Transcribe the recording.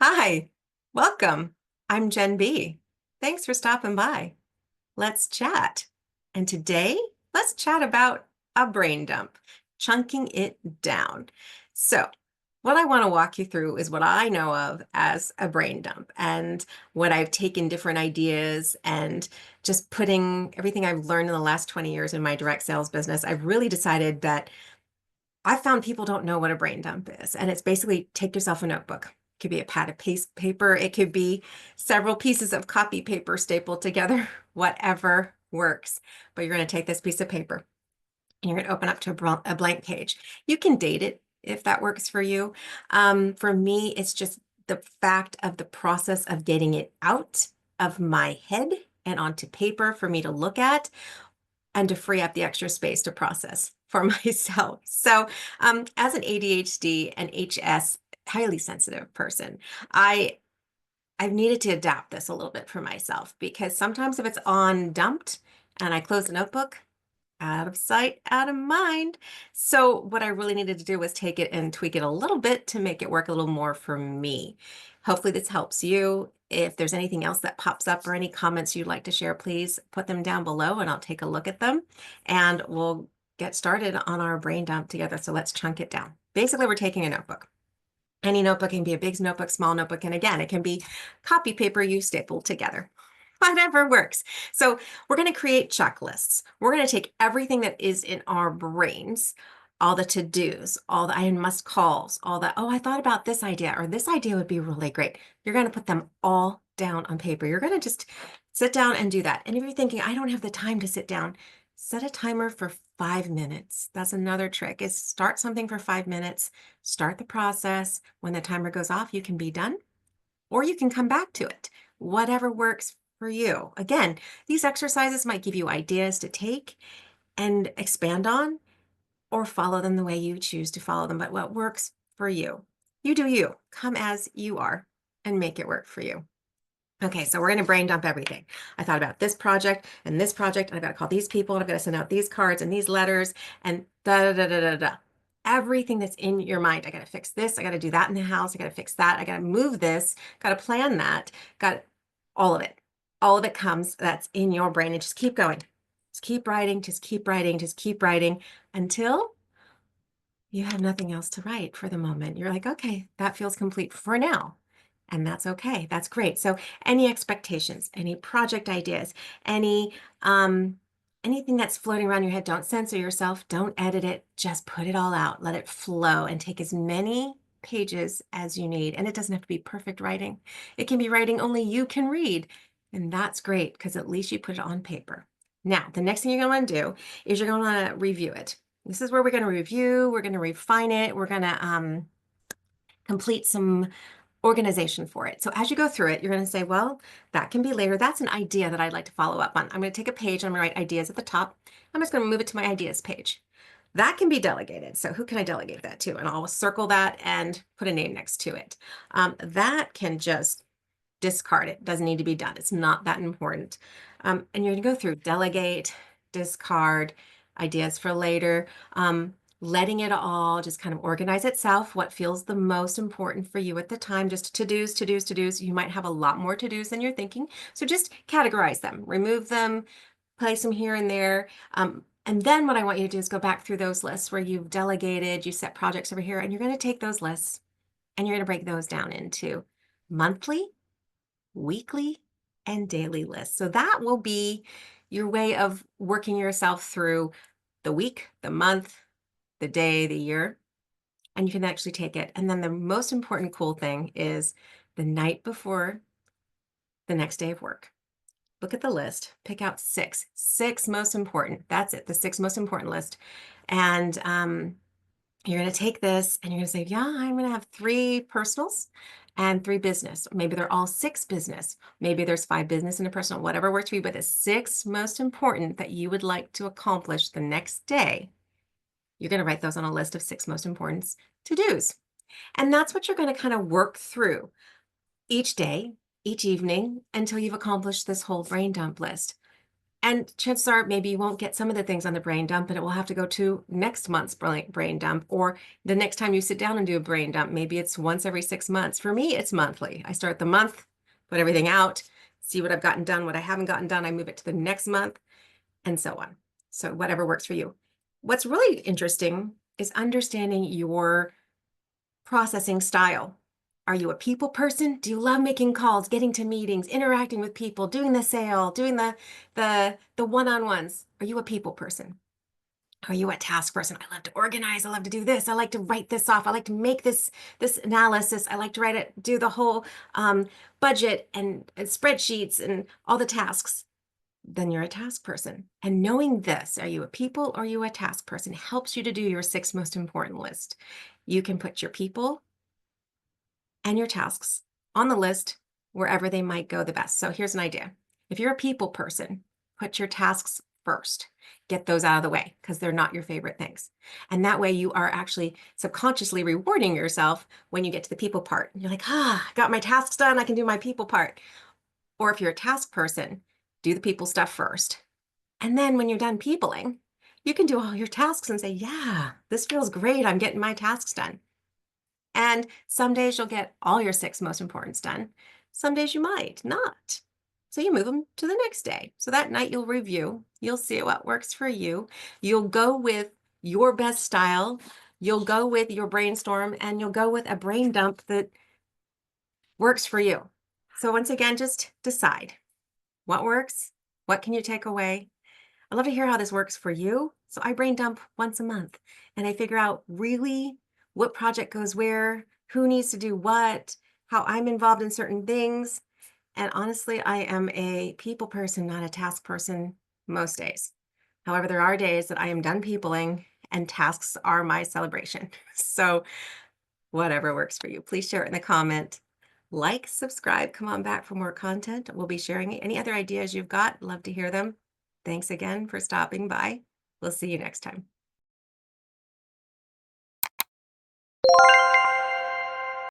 Hi, welcome. I'm Jen B. Thanks for stopping by. Let's chat. And today, let's chat about a brain dump, chunking it down. So, what I want to walk you through is what I know of as a brain dump and what I've taken different ideas and just putting everything I've learned in the last 20 years in my direct sales business. I've really decided that I found people don't know what a brain dump is. And it's basically take yourself a notebook. It could be a pad of paper. It could be several pieces of copy paper stapled together, whatever works. But you're going to take this piece of paper and you're going to open up to a blank page. You can date it if that works for you. For me, it's just the fact of the process of getting it out of my head and onto paper for me to look at and to free up the extra space to process for myself. So, as an ADHD and HS highly sensitive person, I I've needed to adapt this a little bit for myself because sometimes if it's on dumped and I close the notebook, out of sight, out of mind. So what I really needed to do was take it and tweak it a little bit to make it work a little more for me. Hopefully this helps you. If there's anything else that pops up or any comments you'd like to share, please put them down below and I'll take a look at them and we'll get started on our brain dump together. So let's chunk it down. Basically, we're taking a notebook. Any notebook can be a big notebook, small notebook, and again, it can be copy paper you stapled together. Whatever works. So we're going to create checklists. We're going to take everything that is in our brains, all the to-dos, all the I must calls, all the, oh, I thought about this idea, or this idea would be really great. You're going to put them all down on paper. You're going to just sit down and do that. And if you're thinking, I don't have the time to sit down, set a timer for 5 minutes. That's another trick is start something for 5 minutes, start the process. When the timer goes off, you can be done or you can come back to it, whatever works for you. Again, these exercises might give you ideas to take and expand on or follow them the way you choose to follow them, but what works for you. You do you, come as you are and make it work for you. Okay, so we're going to brain dump everything. I thought about this project, and I've got to call these people, and I've got to send out these cards and these letters, and da da da da da. Everything that's in your mind. I got to fix this. I got to do that in the house. I got to fix that. I got to move this. Got to plan that. Got all of it. All of it comes that's in your brain, and just keep going. Just keep writing. Just keep writing. Just keep writing until you have nothing else to write for the moment. You're like, okay, that feels complete for now. And that's okay. That's great. So any expectations, any project ideas, any anything that's floating around your head, don't censor yourself, don't edit it, just put it all out. Let it flow and take as many pages as you need. And it doesn't have to be perfect writing. It can be writing only you can read. And that's great because at least you put it on paper. Now, the next thing you're going to want to do is you're going to want to review it. This is where we're going to review, we're going to refine it, we're going to complete some organization for it. So as you go through it, you're going to say, well, that can be later. That's an idea that I'd like to follow up on. I'm going to take a page, I'm going to write ideas at the top. I'm just going to move it to my ideas page. That can be delegated. So who can I delegate that to? And I'll circle that and put a name next to it. That can just discard it. Doesn't need to be done. It's not that important. And you're going to go through delegate, discard, ideas for later, letting it all just kind of organize itself, what feels the most important for you at the time, just to-dos, to-dos, to-dos. You might have a lot more to-dos than you're thinking. So just categorize them, remove them, place them here and there. And then what I want you to do is go back through those lists where you've delegated, you set projects over here, and you're going to take those lists and you're going to break those down into monthly, weekly, and daily lists. So that will be your way of working yourself through the week, the month, the day, the year, and you can actually take it. And then the most important cool thing is the night before the next day of work. Look at the list, pick out six most important. That's it, the six most important list. And you're going to take this and you're going to say, yeah, I'm going to have 3 personals and 3 business. Maybe they're all 6 business. Maybe there's 5 business and a personal, whatever works for you. But the 6 most important that you would like to accomplish the next day, you're going to write those on a list of 6 most important to-dos. And that's what you're going to kind of work through each day, each evening, until you've accomplished this whole brain dump list. And chances are maybe you won't get some of the things on the brain dump, and it will have to go to next month's brain dump, or the next time you sit down and do a brain dump. Maybe it's once every 6 months. For me, it's monthly. I start the month, put everything out, see what I've gotten done, what I haven't gotten done. I move it to the next month, and so on. So whatever works for you. What's really interesting is understanding your processing style. Are you a people person? Do you love making calls, getting to meetings, interacting with people, doing the sale, doing the one-on-ones? Are you a people person? Are you a task person? I love to organize. I love to do this. I like to write this off. I like to make this analysis. I like to write it, do the whole budget and spreadsheets and all the tasks. Then you're a task person. And knowing this, are you a people or are you a task person, helps you to do your 6 most important list. You can put your people and your tasks on the list wherever they might go the best. So here's an idea. If you're a people person, put your tasks first. Get those out of the way because they're not your favorite things. And that way you are actually subconsciously rewarding yourself when you get to the people part. You're like, I got my tasks done. I can do my people part. Or if you're a task person, do the people stuff first. And then when you're done peopling, you can do all your tasks and say, yeah, this feels great. I'm getting my tasks done. And some days you'll get all your 6 most importants done. Some days you might not. So you move them to the next day. So that night you'll review, you'll see what works for you. You'll go with your best style. You'll go with your brainstorm, and you'll go with a brain dump that works for you. So once again, just decide what works, what can you take away. I'd love to hear how this works for you. So I brain dump once a month, and I figure out really what project goes where, who needs to do what, how I'm involved in certain things. And honestly, I am a people person, not a task person most days. However, there are days that I am done peopling and tasks are my celebration. So whatever works for you, please share it in the comment. Like, subscribe, come on back for more content. We'll be sharing any other ideas you've got. Love to hear them. Thanks again for stopping by. We'll see you next time.